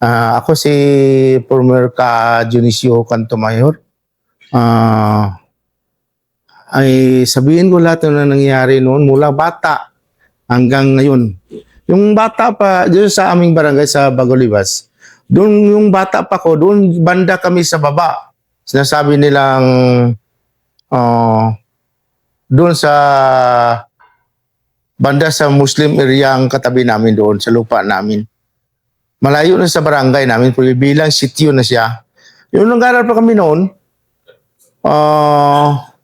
Ako si former ka Dionisio Cantomayor. Ay sabihin ko lahat na nangyari noon mula bata hanggang ngayon. Yung bata pa, doon sa aming barangay sa Bagolibas, doon yung bata pa ko, doon banda kami sa baba. Sinasabi nilang doon sa banda sa Muslim area ang katabi namin doon sa lupa namin. Malayo na sa barangay namin, pero bilang sityo na siya. Yung nag-aaral pa kami noon,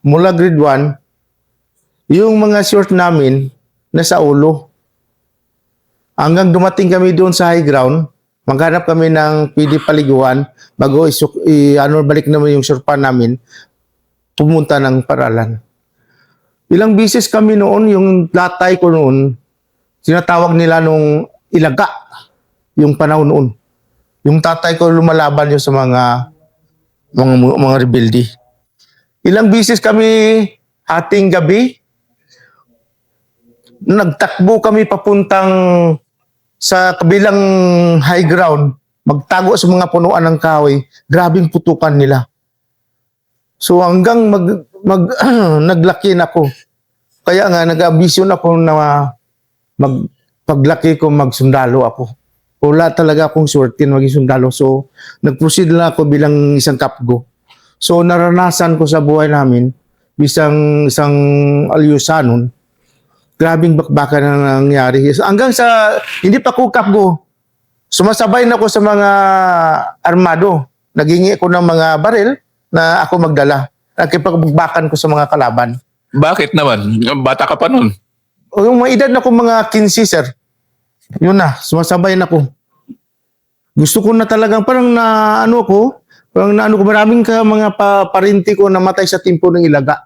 mula grade 1, yung mga short namin nasa ulo. Hanggang dumating kami doon sa high ground, maghanap kami ng pwede paliguan bago balik naman yung surpan namin, pumunta ng paralan. Ilang bisis kami noon, yung tatay ko noon, sinatawag nila nung ilaga, yung panahon noon. Yung tatay ko lumalaban yun sa mga rebelde. Ilang bisis kami hating gabi, nagtakbo kami papuntang sa kabilang high ground, magtago sa mga punuan ng kahoy, grabing putukan nila. So hanggang naglaki na ako. Kaya nga nag-ambisyon ako na paglaki ko magsundalo ako. Wala talaga akong swerte maging sundalo. So nag-proceed lang ako bilang isang kapgo. So naranasan ko sa buhay namin isang alyusanon. Grabing bakbakan na nangyari. Hanggang sa, hindi pa ko kapgo, sumasabay na ako sa mga armado. Nagingi ako ng mga baril na ako magdala. Nakipagbakan ko sa mga kalaban. Bakit naman? Bata ka pa nun. O yung mga edad na ko mga 15, sir. Yun na, sumasabay na ako. Gusto ko na talagang parang maraming mga parinti ko namatay sa timpo ng Ilaga.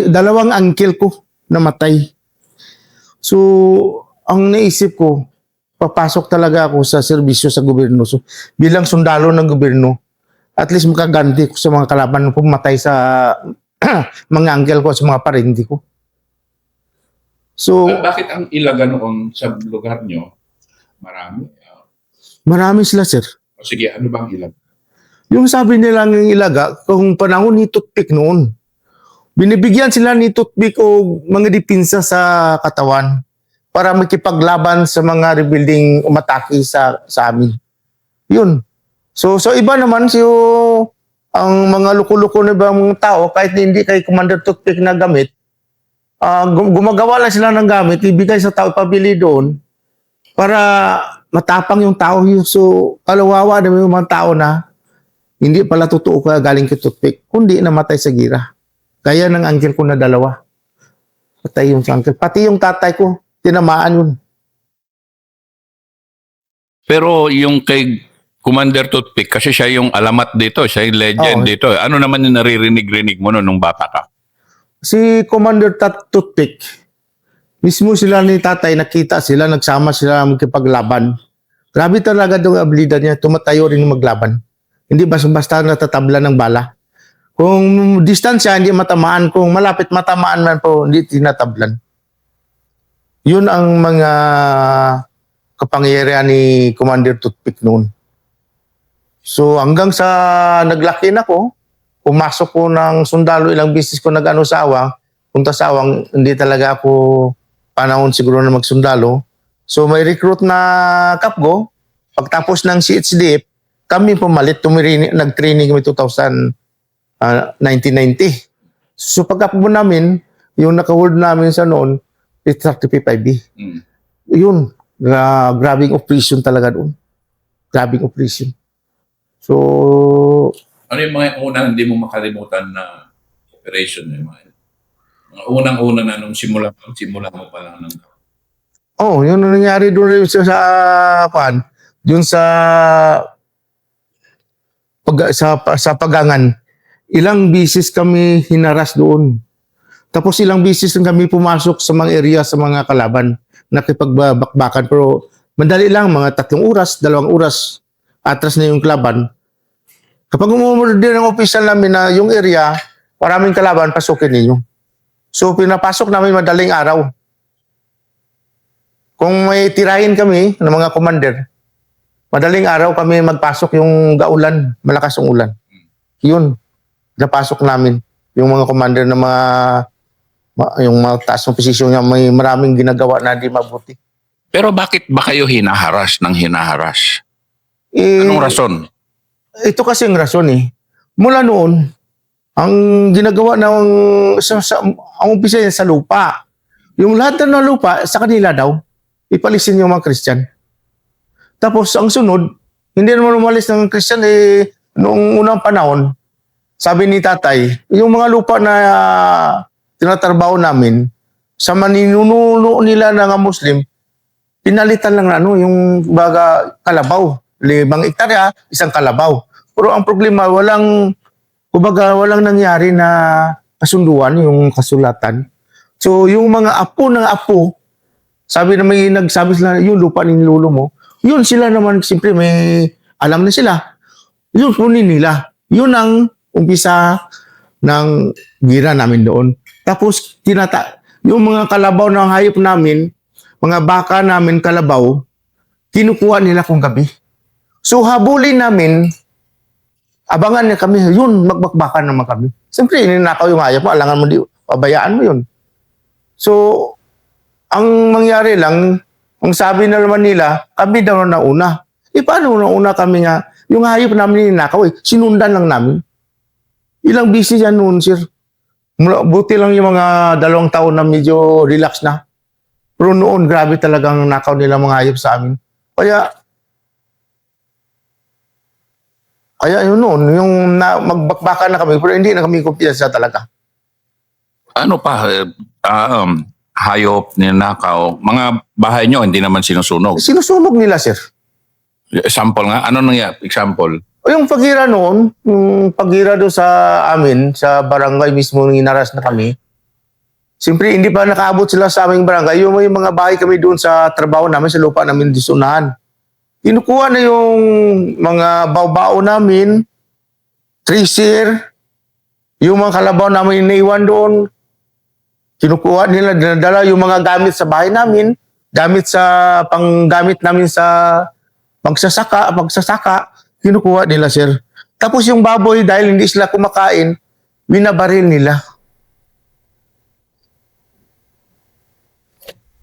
Dalawang uncle ko namatay. So, ang naisip ko, papasok talaga ako sa serbisyo sa gobyerno. So, bilang sundalo ng gobyerno, at least makaganti ko sa mga kalaban na pumatay sa mga uncle ko, sa mga parenti ko. So, Bakit ang Ilaga noon sa lugar nyo, marami? Marami sila, sir. O sige, ano bang Ilaga? Yung sabi nila ng Ilaga, kung panahon ni Tutpik noon, binibigyan sila ni Tutpik o mga dipinsa sa katawan para makipaglaban sa mga rebuilding umatake sa amin. Yun. So iba naman ang mga luko-luko na ibang mga tao, kahit hindi kay Commander Tutpik na gamit, gumagawa lang sila ng gamit, ibigay sa tao, pabili doon, para matapang yung tao. So kalawawa naman yung mga tao na hindi pala totoo ka galing kay Tutpik, kundi namatay sa gira. Kaya ng uncle ko na dalawa. Patay yung uncle. Pati yung tatay ko, tinamaan yun. Pero yung kay Commander Tutpik, kasi siya yung alamat dito, siya yung legend dito. Ano naman yung naririnig-rinig mo nung bata ka? Si Commander Tutpik, mismo sila ni tatay, nakita sila, nagsama sila magkipaglaban. Grabe talaga yung abilidad niya, tumatayo rin maglaban. Hindi basta natatabla ng bala. Kung distansya, hindi matamaan. Kung malapit matamaan man po, hindi tinatablan. Yun ang mga kapangyarihan ni Commander Tutpik noon. So hanggang sa naglaki na ko, pumasok ko ng sundalo, ilang beses ko nag-ano sa awang, punta sa awang, hindi talaga ako panahon siguro na magsundalo. So may recruit na kapgo, pagtapos ng CHDF, kami pumalit, nag-training kami 1990. So pagkapag namin, yung naka-hold namin sa noon, is 35B. Yun, grabing operation talaga doon. Grabing operation. So, ano yung mga unang hindi mo makalimutan na operation? Mga unang-una na nung simula mo pa lang ng... yun ang nangyari doon sa Pagangan. Ilang bisis kami hinaras doon. Tapos ilang bisis kami pumasok sa mga area sa mga kalaban, nakipagbakbakan. Pero madali lang, mga 3 oras, 2 oras, atras na yung kalaban. Kapag umumorder ng official namin na yung area, maraming kalaban, pasukin ninyo. So pinapasok namin madaling araw. Kung may tirahin kami ng mga commander, Madaling araw kami magpasok yung gaulan, malakas yung ulan. Yun, napasok namin. Yung mga commander na yung mga taas ng posisyon niya, may maraming ginagawa na di mabuti. Pero bakit ba kayo hinaharas ng hinaharas? Eh, Anong rason? Ito kasi ang rason eh. Mula noon, ang ginagawa ng ang umpisa niya sa lupa. Yung lahat ng lupa sa kanila daw, ipalisin yung mga Christian. Tapos ang sunod, hindi naman umalis ng Christian noong unang panahon, sabi ni tatay, yung mga lupa na tinatrabaho namin, sa maninuno nila ng Muslim, pinalitan lang yung baga kalabaw. 5 hektarya, 1 kalabaw. Pero ang problema, walang nangyari na kasunduan, yung kasulatan. So, yung mga apo ng apo, sabi na may nagsabi sila, yung lupa ni lolo mo, yun sila naman, siyempre may alam na sila. Yun kunin nila. Yun ang umpisa ng gira namin doon. Tapos, yung mga kalabaw ng hayop namin, mga baka namin kalabaw, kinukuha nila kung gabi. So, habulin namin, abangan niya kami, yun, magbakbakan naman kami. Siyempre, ininakaw yung hayop mo, alangan mo, pabayaan mo yun. So, ang mangyari lang, ang sabi na naman nila, kami daw na una. Paano na una kami nga, yung hayop namin ninakaw, sinundan lang namin. Ilang busy yan noon, sir. Buti lang yung mga 2 taon na medyo relax na. Pero noon, grabe talagang nakaw nila mga hayop sa amin. Kaya yun noon, yung magbakbaka na kami, pero hindi na kami kumpiyansa talaga. Ano pa? Hayop, ninakaw. Mga bahay nyo, hindi naman sinusunog. Sinusunog nila, sir. Example nga. Ano nangyari? Example. Yung pagira noon, yung pagira doon sa amin, sa barangay mismo nung inaras na kami, siyempre hindi pa nakaabot sila sa aming barangay. Yung may mga bahay kami doon sa trabaho namin, sa lupa namin disunahan. Kinukuha na yung mga baw-bao namin, tracer, yung mga kalabaw namin iniwan doon. Kinukuha nila, dinadala yung mga gamit sa bahay namin, panggamit namin sa pagsasaka, kinukuha nila, sir. Tapos yung baboy, dahil hindi sila kumakain, binabaril nila.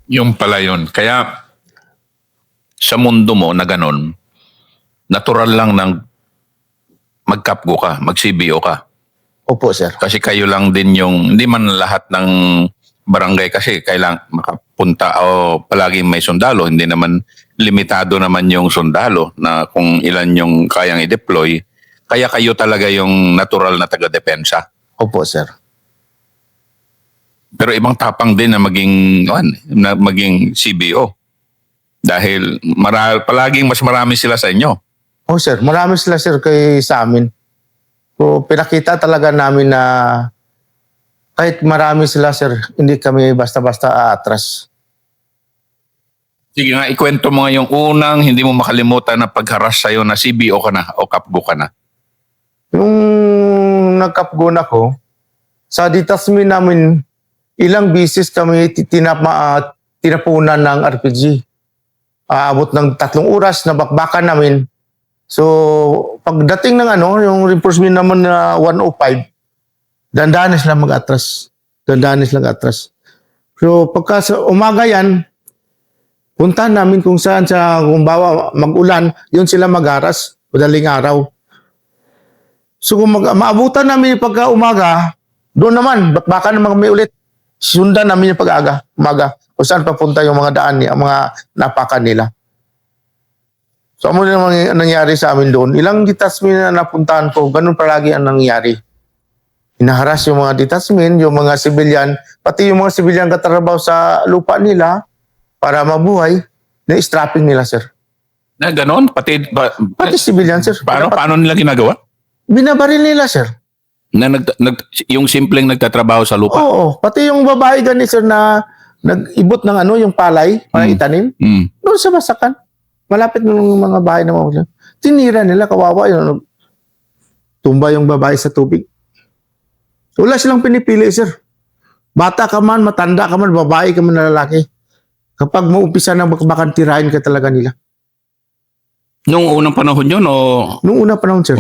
Yung pala yun. Kaya, sa mundo mo na ganon, natural lang ng magkapgo ka, mag-CBO ka. Opo, sir. Kasi kayo lang din yung, hindi man lahat ng barangay kasi kailang makapunta o palaging may sundalo. Hindi naman, limitado naman yung sundalo na kung ilan yung kayang i-deploy. Kaya kayo talaga yung natural na taga-depensa. Opo, sir. Pero ibang tapang din na maging CBO. Dahil palaging mas marami sila sa inyo. Oh, sir. Marami sila, sir, sa amin. So, pinakita talaga namin na kahit marami sila, sir, hindi kami basta-basta aatras. Sige nga, ikwento mo nga yung unang hindi mo makalimutan na pagharas sa'yo na CBO ka na o kapgo ka na. Yung nagkapgo na ko, sa detachment namin, ilang bisis kami tinapunan ng RPG. Abot ng 3 oras na bakbakan namin. So, pagdating ng yung reinforcement naman na 105, dandahan sila mag-atras. So, pagka sa umaga yan, puntahan namin kung saan kung bawa mag-ulan, yun sila mag-aras, madaling araw. So, kung maabutan namin yung pagka-umaga, doon naman, bakbakan naman kami ulit. Sundan namin yung umaga, kung saan papunta yung mga daan niya, mga napakan nila. So, ano naman nangyari sa amin doon? Ilang detachment na napuntahan ko, ganun palagi ang nangyari. Hinaharas yung mga detachment, yung mga civilian, pati yung mga civilian katrabaho sa lupa nila para mabuhay, na-strapping nila, sir. Na ganon? Pati civilian, sir. Paano nila ginagawa? Binabaril nila, sir. Na yung simpleng nagtatrabaho sa lupa? Oo. Pati yung babae ganit, sir, na nag-ibot ng yung palay, para itanim, doon sa Basakan. Malapit ng mga bahay na mga tinira nila, kawawa yun. Tumba yung babae sa tubig. Wala silang pinipili, sir. Bata ka man, matanda ka man, babae ka man na lalaki. Kapag maumpisa ng bakbakan, tirahin ka talaga nila. Nung unang panahon yun o Nung una pa naman, sir.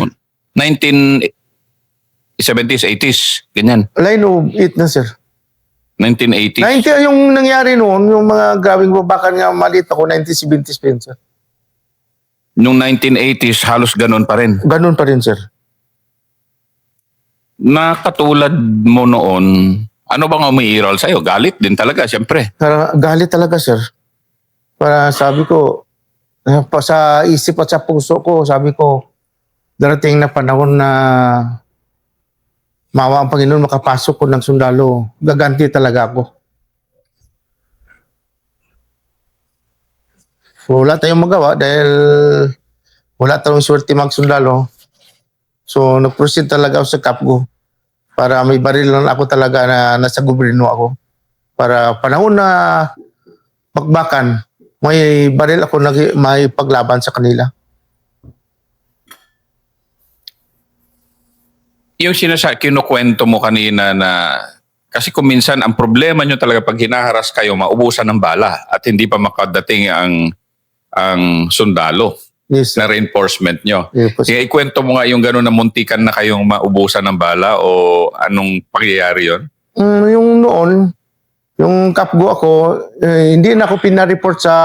1970s, 80s, ganyan. Line of 8 na, sir. 1980s. 90 yung nangyari noon, yung mga grabing babakan nga maliit ako, 1970s pa yun, sir. Nung 1980s, halos ganun pa rin. Ganun pa rin, sir. Na katulad mo noon, ano bang umiiral sa'yo? Galit din talaga, siyempre. Para galit talaga, sir. Para sabi ko, sa isip at sa puso ko, sabi ko, darating na panahon na maawa ang Panginoon, makapasok ko ng sundalo. Gaganti talaga ako. Wala tayong magawa dahil wala tayong swerte magsundalo. So, nag-proceed talaga ako sa Kapgo para may baril lang ako talaga na nasa gobyerno ako. Para panahon na bakbakan, may baril ako may paglaban sa kanila. Yung kinukwento mo kanina na kasi kung minsan ang problema nyo talaga pag hinaharas kayo, maubusan ng bala at hindi pa makadating ang sundalo Yes, na reinforcement nyo. yes po, sir. Sige, ikwento mo nga yung gano'n na muntikan na kayong maubusan ng bala o anong pangyayari yon? Yung noon, yung Kapgo ako, hindi na ako pinareport sa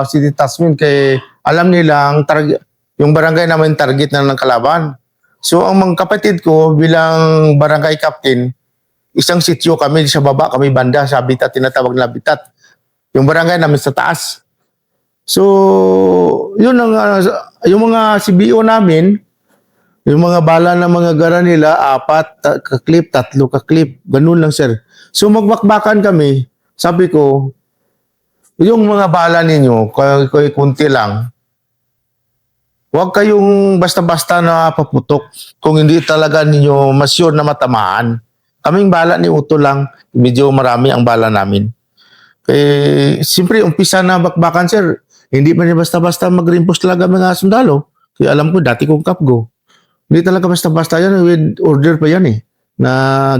City Tasmin kay alam nilang yung barangay namin target na ng kalaban. So ang mga kapatid ko bilang barangay captain, isang sityo kami sa baba, kami banda sa habitat, tinatawag na habitat. Yung barangay namin sa taas. So, yun ang yung mga CBO namin, yung mga bala ng mga gara nila, 4 ka-clip, 3 ka-clip, ganun lang, sir. So, magbakbakan kami, sabi ko, yung mga bala ninyo, kunti lang, huwag kayong basta-basta na paputok kung hindi talaga ninyo masure na matamaan. Kaming bala ni Uto lang, medyo marami ang bala namin. Siyempre, umpisa na bakbakan, sir. Hindi pa niya basta-basta mag-reimpose talaga mga sundalo. Kaya alam ko, dati kong Kapgo. Hindi talaga basta-basta yan. With order pa yan na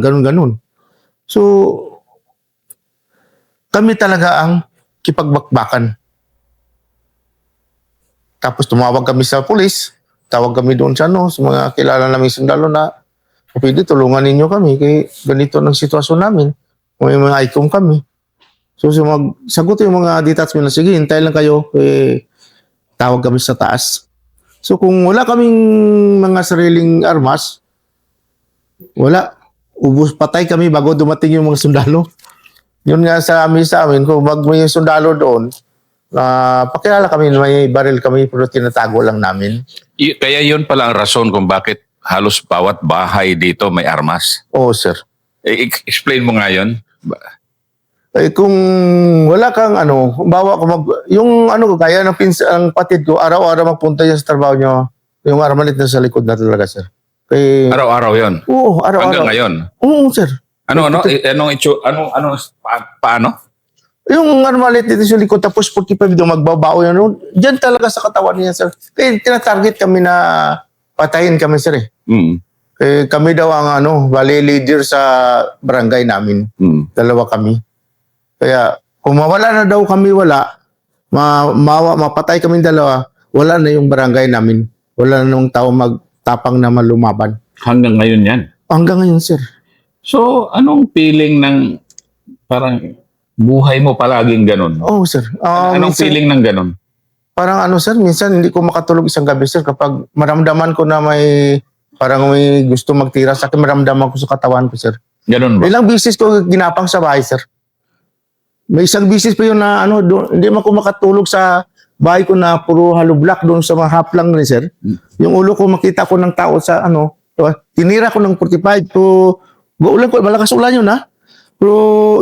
ganun-ganun. So, kami talaga ang kipagbakbakan. Tapos tumawag kami sa pulis. Tawag kami doon sa sa mga kilala namin sundalo na pwede tulungan ninyo kami kay ganito ng sitwasyon namin. May mga ICOM kami. So, sagot yung mga detachment na, sige, hintay lang kayo. Tawag kami sa taas. So, kung wala kaming mga sariling armas, wala. Patay kami bago dumating yung mga sundalo. Yun nga sa amin, kung may sundalo doon, pakilala kami, may baril kami, pero tinatago lang namin. Kaya yun pala ang rason kung bakit halos bawat bahay dito may armas. Oo, sir. Explain mo nga yun. Kung wala kang bawa ko yung kaya ng ang patid ko, araw-araw magpunta yan sa trabaho nyo, yung armalit na sa likod na talaga, sir. Araw-araw yun? Oo, araw-araw. Hanggang ngayon? Oo, sir. Paano? Yung armalit dito sa likod, tapos 45 daw magbabao yan. Diyan talaga sa katawan niya, sir. Kaya tinatarget kami na patayin kami, sir. Mm. Kami daw ang valley leader sa barangay namin. Dalawa kami. Kaya kung mawala na daw kami, mapatay kami dalawa, wala na yung barangay namin. Wala na nung tao magtapang na malumaban. Hanggang ngayon yan? Hanggang ngayon, sir. So, anong feeling ng parang buhay mo palaging ganun? Oo, sir. Anong feeling ng ganun? Parang sir, minsan hindi ko makatulog isang gabi, sir. Kapag maramdaman ko na may gusto magtira sa akin, maramdaman ko sa katawan ko, sir. Ganun ba? Ilang bisis ko ginapang sa bahay, sir. May isang bisis pa yun na hindi man ko makatulog sa bahay ko na puro hollow block doon sa mga haplang rin, sir. Yung ulo ko, makita ko ng tao sa tinira ko ng 45 to ulan ko, malakas ulan yun pero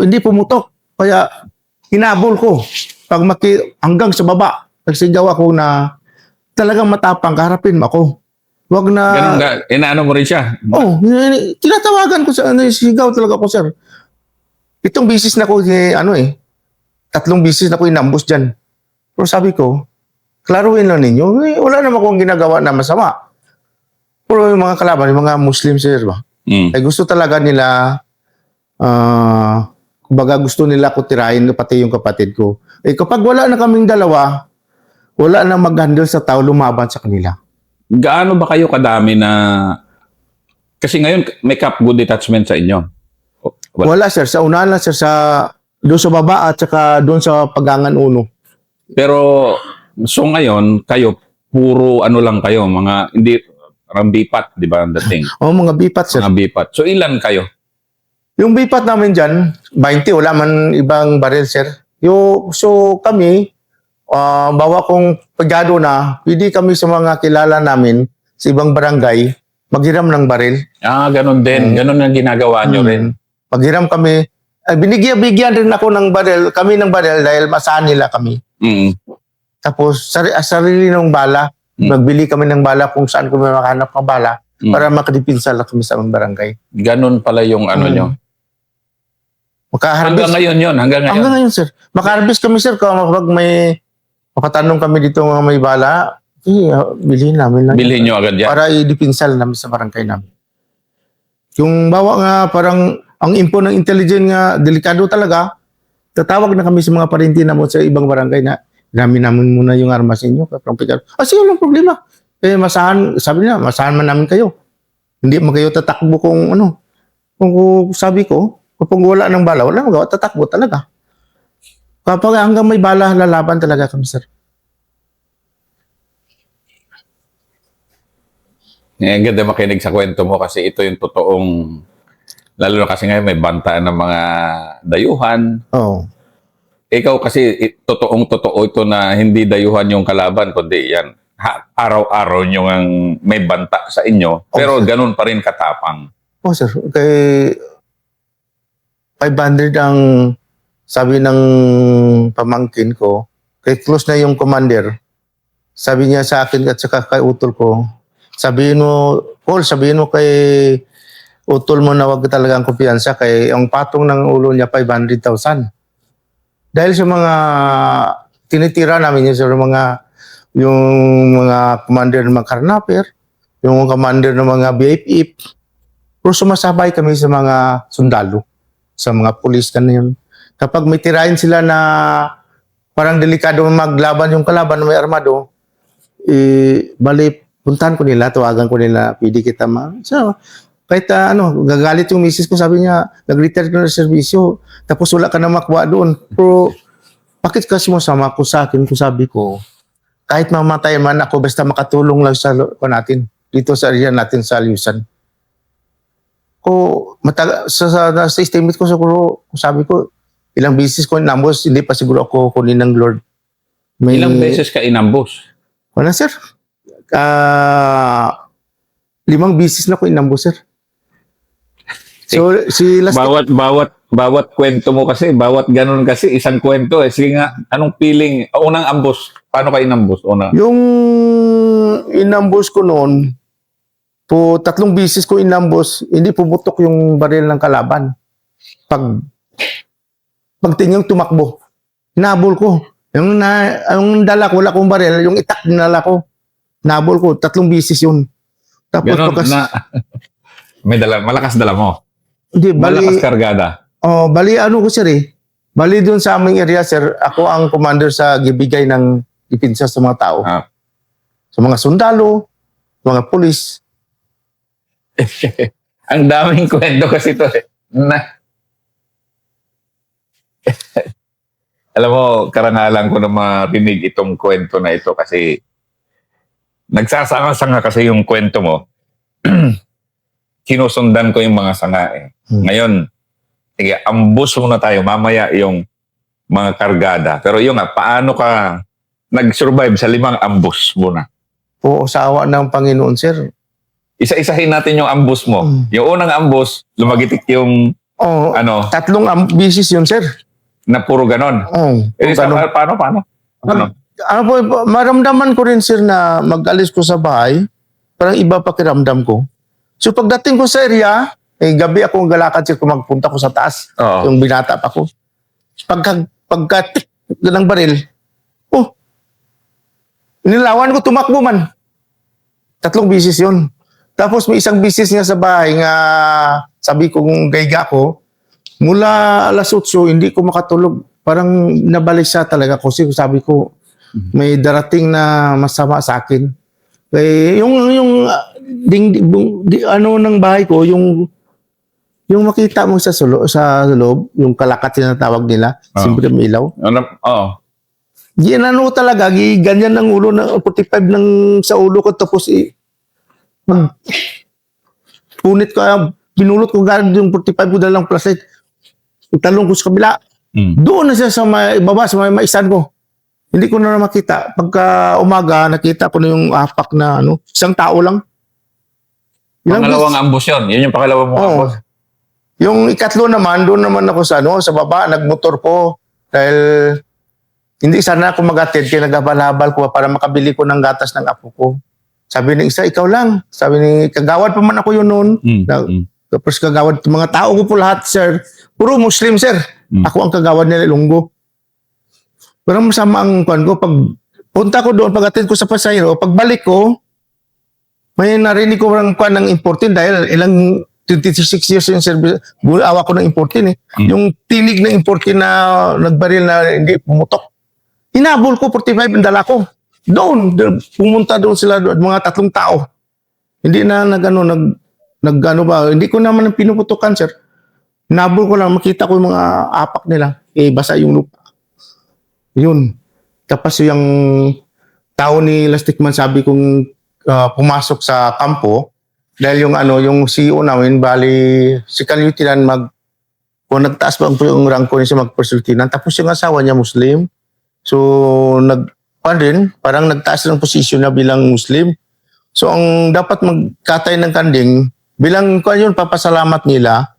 hindi pumutok. Kaya hinabol ko hanggang sa baba. Nagsigaw ako na talagang matapang, kaharapin mo ako. Wag na... Ganun ka, inaano mo rin siya? Tinatawagan ko sigaw talaga ako, sir. Itong bisis na ko, 3 bisis na ko inambos dyan. Pero sabi ko, klaruhin lang ninyo, wala naman akong ginagawa na masama. Pero yung mga kalaban, yung mga Muslim, sir, ay gusto talaga nila, kumbaga gusto nila ko tirahin, pati yung kapatid ko. Kapag wala na kaming dalawa, wala na mag-handle sa tao, lumaban sa kanila. Gaano ba kayo kadami na... Kasi ngayon, may Capgo detachment sa inyo. Wala sir, sa unahan lang sir, doon sa baba at saka doon sa Pagangan Uno. Pero, so ngayon, kayo, puro ano lang kayo, mga, hindi, parang bipat, di ba, ang dating? Mga bipat sir. Mga bipat. So, ilan kayo? Yung bipat namin dyan, 20, wala man ibang baril sir. So kami, bawa kong pagyado na, pwede kami sa mga kilala namin sa ibang barangay, maghiram ng baril. Ganun din. Ganun ang ginagawa nyo rin. Paghiram kami, bigyan rin ako ng baril, kami ng baril dahil masahan nila kami. Mm. Tapos sarili ng bala, magbili kami ng bala kung saan kami makahanap ng bala para makadipinsa lang kami sa mga barangay. Ganun pala yung ano nyo. Hanggang ngayon yun, hanggang ngayon. Hanggang ngayon, sir. Makaharbis kami, sir. Kapag may makatanong kami dito mga may bala, bilhin namin lang. Bilhin nyo agad yan. Para i-depinsal namin sa barangay namin. Yung bawa nga, parang ang info ng intelligence nga, delikado talaga, tatawag na kami sa mga parenti namin sa ibang barangay na namin muna yung armas ninyo. Sige, walang problema. Masahan, sabi niya, masahan man namin kayo. Hindi man kayo tatakbo kung ano. Kung sabi ko, kapag wala ng bala, wala magawa, tatakbo talaga. Kapag hanggang may bala, lalaban talaga kami, sir. Ang ganda makinig sa kwento mo kasi ito yung totoong, lalo na kasi ngayon may bantaan ng mga dayuhan. Oo. Ikaw kasi totoong-totoo ito na hindi dayuhan yung kalaban, kundi yan. Araw-araw nyo ang may banta sa inyo, pero ganun pa rin katapang. Sir. Kay 500 ang sabi ng pamangkin ko, kay close na yung commander. Sabi niya sa akin at saka kay utol ko, sabihin mo kay utol mo na wag talagang kumpiyansa kay ang patong ng ulo niya 500,000. Dahil sa mga tinitira namin yun sa yung mga commander ng mga karnaper, yung commander ng mga BFF, pero sumasabay kami sa mga sundalo, sa mga pulis kanina. Kapag may tirahin sila na parang delikado maglaban yung kalaban may armado, bali, puntahan ko nila, tawagan ko nila, pwede kita So, kahit gagalit yung misis ko, sabi niya, nag-retire ka na sa serbisyo, tapos wala ka na makuha doon. Pero, bakit kasi mo sama ko sa akin kung sabi ko, kahit mamatay man ako, basta makatulong lang sa natin, dito sa area natin sa Liusan. Sa estimate ko, sabi ko, ilang beses ko inambos, hindi pa siguro ako kunin ng Lord. Ilang beses ka inambos? Wala, sir. 5 beses na ko inambos, sir. So, bawat kwento mo kasi, bawat ganun kasi, isang kwento eh. Sige nga, anong feeling? Unang ambos, paano ka inambos? Yung inambos ko noon, 3 beses ko inambos, hindi pumutok yung baril ng kalaban. Pagtingin tumakbo, nabol ko. Yung dala ko, wala kong baril, yung itak dinala ko, nabol ko, 3 beses yun. Tapos ganun malakas dala mo. Hindi, malakas kargada. Bali ko sir Bali doon sa aming area sir, ako ang commander sa gibigay ng depensa sa mga tao. Sa mga sundalo, mga pulis. Ang daming kwento kasi ito eh. Alam mo, karangalan ko na marinig itong kwento na ito kasi nagsasanga-sanga kasi yung kwento mo. Sinusundan ko yung mga sanga eh. Ngayon, sige, ambus muna tayo. Mamaya yung mga kargada. Pero yung paano ka nag-survive sa 5 ambus muna? Sa awa ng Panginoon, sir. Isa-isahin natin yung ambus mo. Yung unang ambus, lumagitik yung 3 beses yun, sir. Na puro ganon. Paano? Maramdaman ko rin, sir, na mag-alis ko sa bahay. Parang iba pakiramdam ko. So pagdating ko sa area, gabi ako galakad, sir, kung magpunta ko sa taas. Yung binata pa ko. Pagka-tik ng baril, nilawan ko, tumakbo man. 3 beses yun. Tapos may isang beses niya sa bahay nga sabi ko kung gayga ko, mula 8:00, hindi ko makatulog. Parang nabalisa talaga ko. Sabi ko, may darating na masama sa akin. Eh, ano ng bahay ko, yung makita mo sa loob, yung kalakat na tawag nila, siyempre may ilaw. Ginano talaga, ganyan ng ulo ng 45 ng sa ulo ko tapos punit ko, binulot ko gano'n yung 45 ko dalang flashlight. Talong ko sa kabila. Doon na siya sa baba, sa may maisan ko. Hindi ko na makita. Pagka umaga, nakita ko na yung apak na isang tao lang. Pangalawang ambush yun. Yun yung pangalawang mo ambush. Yung ikatlo naman, doon naman ako sa baba, nagmotor ko. Dahil hindi sana ako magatid, kaya naghabal-habal ko para makabili ko ng gatas ng apo ko. Sabi ng isa, ikaw lang. Sabi ni kagawad pa man ako yun noon. Tapos kagawad, mga tao ko po lahat, sir. Puro Muslim, sir. Ako ang kagawad nila, Ilonggo. Parang masama ang kuwan ko. Pag punta ko doon, pag-attend ko sa Pasayro, pagbalik ko, may narinig ko ng kuwan ng importin dahil ilang 26 years yung service, awa ko ng importin eh. Yung tinig ng importin na nagbaril na hindi pumutok. Hinabol ko, 45 ang dala ko. Doon, pumunta doon sila, mga 3 tao. Hindi na nagano ba, hindi ko naman pinuputukan, sir. Hinabol ko lang, makita ko yung mga apak nila. Basa yung lupa. Yun. Tapos yung tao ni Lastikman sabi kong pumasok sa kampo dahil yung CEO namin, bali si Lieutenant kung nagtaas pa yung rank ko niya sa mag-first lieutenant. Tapos yung asawa niya Muslim. So parang nagtaas ng posisyon na bilang Muslim. So ang dapat magkatay ng kanding bilang papasalamat nila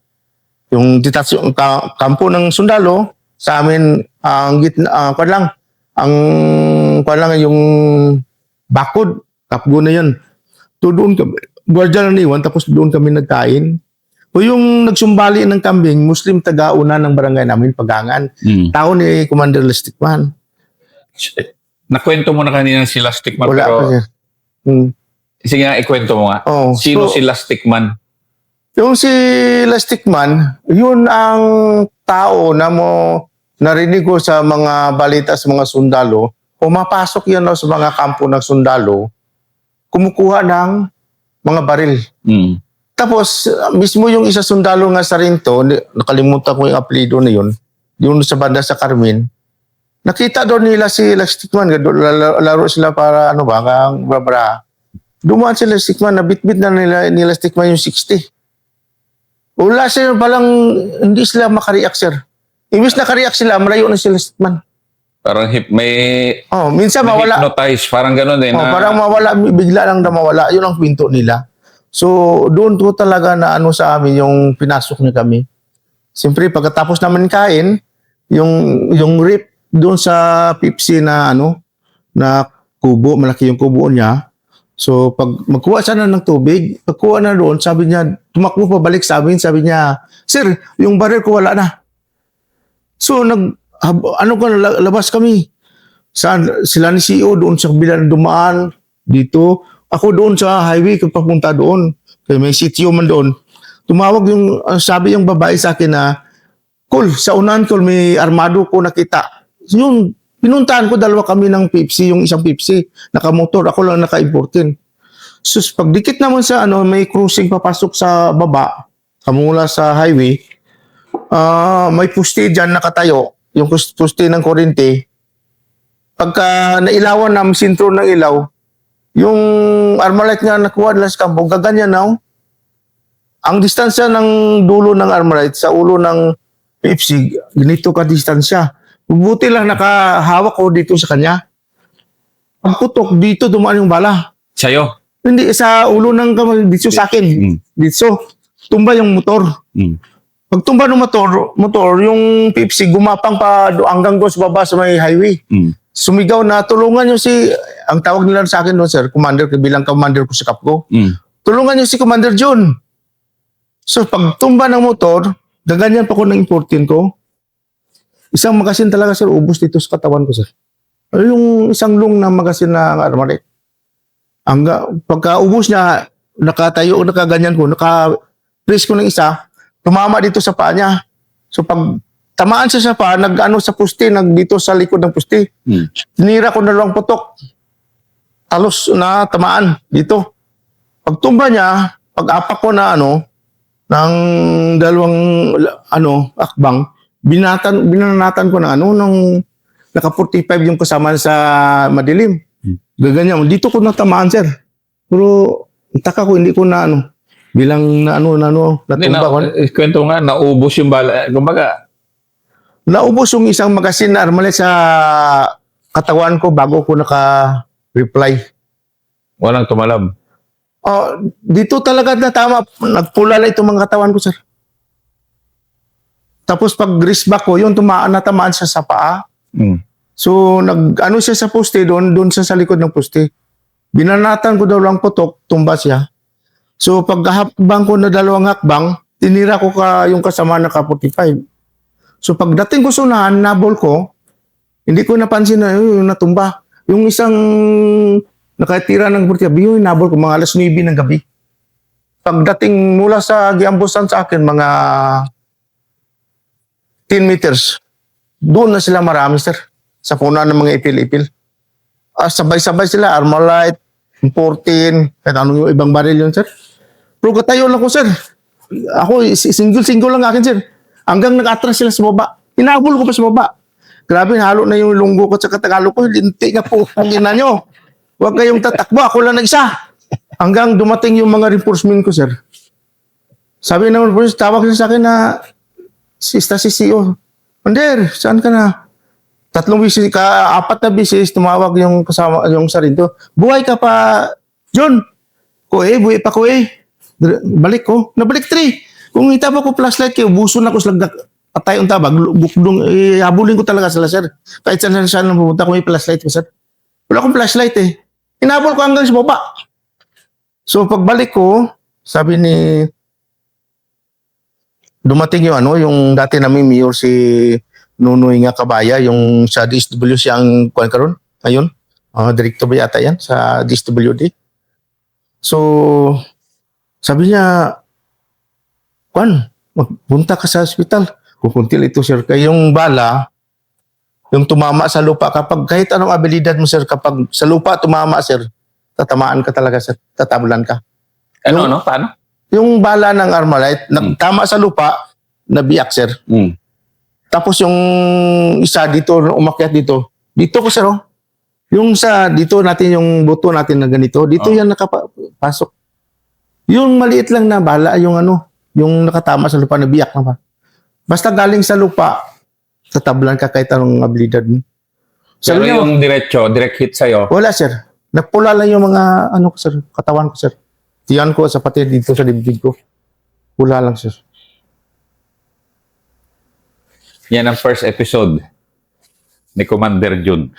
yung detasyon kampo ng sundalo sa amin ang yung bakod kapgo na yun. Doon kami gwardiya na iwan tapos doon kami nagkain. O yung nagsumbali ng kambing, Muslim taga-una ng barangay namin, Pagangan. Tao ni Commander Lastikman. Nakwento mo na kanina si Lastikman. Wala pero pa siya. Sige nga, ikwento mo nga. Sino si Lastikman? Yung si Lastikman, yun ang tao na narinig ko sa mga balita sa mga sundalo, pumapasok yan sa mga kampo ng sundalo, kumukuha ng mga baril. Tapos, mismo yung isa sundalo nga sa Rinto, nakalimutan ko yung apelido na yun sa banda sa Carmen, nakita doon nila si Lastikman, laro sila para kang babra. Dumaan si Lastikman, nabitbit na ni Lastikman yung 60. Wala sila palang, hindi sila makareact, sir. Imbis nakareact sila, malayo na si Lastikman. Parang minsan mawala. Hypnotize, parang gano'n din. Parang mawala, bigla lang na mawala. Yun ang pinto nila. So, doon ko talaga na sa amin yung pinasok niya kami. Siyempre, pagkatapos naman kain, yung rip doon sa Pepsi na na kubo, malaki yung kubo niya. So, pag magkuha sana ng tubig, pagkuha na doon, sabi niya, tumakbo pa balik sa amin, sabi niya, sir, yung baril ko wala na. So, labas kami. Sila ni CEO doon sa kabila na dumaan dito. Ako doon sa highway, papunta doon. Kaya may sitio man doon. Tumawag sabi yung babae sa akin na, Col, sa unahan, Col, may armado ko nakita. Yung pinuntahan ko, 2 kami ng Pepsi, yung isang Pepsi, nakamotor, ako lang naka-importin. So, pagdikit naman sa may cruising papasok sa baba, kamula sa highway, may puste dyan nakatayo, yung puste ng kuryente. Pagka nailawan na, sintro ng ilaw, yung Armalite nga nakuha nila sa kampo, gaganyan na. Ang distansya ng dulo ng Armalite sa ulo ng Pepsi, ganito ka distansya. Buti lang nakahawak ko dito sa kanya. Ang putok, dito dumaan yung bala. Sa'yo? Hindi, sa ulo ng kamay, dito sa akin. Dito, tumba yung motor. Pag tumba ng motor, yung Pepsi gumapang pa hanggang doon sa baba sa may highway. Sumigaw na, tulungan nyo ang tawag nila sa akin doon, sir, commander, bilang commander ko sa Kapko. Tulungan nyo si Commander John. So, pag tumba ng motor, gaganyan pa ko ng importin ko. Isang magasin talaga, sir, ubos dito sa katawan ko, sir. Yung isang lung na magasin na Armalite. Pagka ubos niya, nakatayo, nakaganyan ko, naka-press ko ng isa, tumama dito sa paa niya. So pag tamaan siya sa paa, nag-ano sa puste, dito sa likod ng puste. Tinira ko na lang putok. Talos na tamaan dito. Pagtumba niya, pag-apak ko na ng dalawang akbang, binanatan ko na ng naka 45 yung kasama sa madilim. Gaganyan. Dito ko natamaan, sir. Pero taka ko, hindi ko na bilang natumba ko. Kwento nga, naubos yung bala. Kumbaga, Naubos yung isang magasin na armalet sa katawan ko bago ko naka-reply. walang tumalab. Dito talaga na tama. Nagpula na itong mga katawan ko, sir. Tapos pag wrist back ko, yung natamaan siya sa paa. So, siya sa poste, doon siya sa likod ng poste. Binanatan ko daw lang putok, tumba siya. So, pag hakbang ko na dalawang hakbang, tinira ko yung kasama na ka-45. So, pagdating ko sa unahan, nabol ko, hindi ko napansin na yung natumba. Yung isang nakatira ng 45, yung nabol ko, mga alas 9 ng gabi. Pagdating mula sa giambusan sa akin, mga 10 meters, doon na sila marami, sir. Sa puna ng mga ipil-ipil. Sabay-sabay sila, Armalite, 14, kahit anong yung ibang baril yun, sir. Pero katayo lang ko, sir. Ako, single-single lang akin, sir. Hanggang nag-atras sila sa baba. Hinabol ko pa sa baba. Grabe, halo na yung lunggo ko sa Tagalog ko. Linti nga po ang ina nyo. Huwag kayong tatakbo. Ako lang nag-isa. Hanggang dumating yung mga reinforcement ko, sir. Sabi naman po, tawag siya sa akin na si CEO. Under, saan ka na? 3 bisis, 4 na bisis, tumawag yung kasama, yung sarito. Buhay ka pa, John. Buhay pa ko Balik ko. Nabalik 3. Kung itaba ko flashlight kayo, buso na ko sa patay ang tabag, habulin ko talaga sila, sir. Kahit saan nang pumunta ko may flashlight ko, sir. Wala akong flashlight eh. Hinabol ko hanggang sa baba. So pagbalik ko, sabi ni dumating yung dati naming mayor si Nunoy nga Kabaya, yung sa DSW siyang kuwan karon ngayon. Direktor ba yata yan sa DSWD. So sabi niya, magpunta ka sa hospital. Kukuntil ito, sir. Kaya yung bala, yung tumama sa lupa, kahit anong abilidad mo, sir, kapag sa lupa tumama, sir, tatamaan ka talaga, sir. Tatabulan ka. Paano? Yung bala ng Armalite, tama sa lupa, nabiyak, sir. Tapos yung isa dito, umakyat dito. Dito ko, sir, Yung dito natin, yung buto natin na ganito, dito yan nakapasok. Yung maliit lang na bala, yung yung nakatama sa lupa, nabiyak na ba? Basta galing sa lupa, tatablan ka kahit anong abilidad mo. Pero yung direct hit sa'yo, Wala, sir. Napula lang yung mga, sir, katawan ko, sir. Tiyan ko, sa pati dito sa dibdib ko. Pula lang, sir. yan ang first episode ni Commander Jun.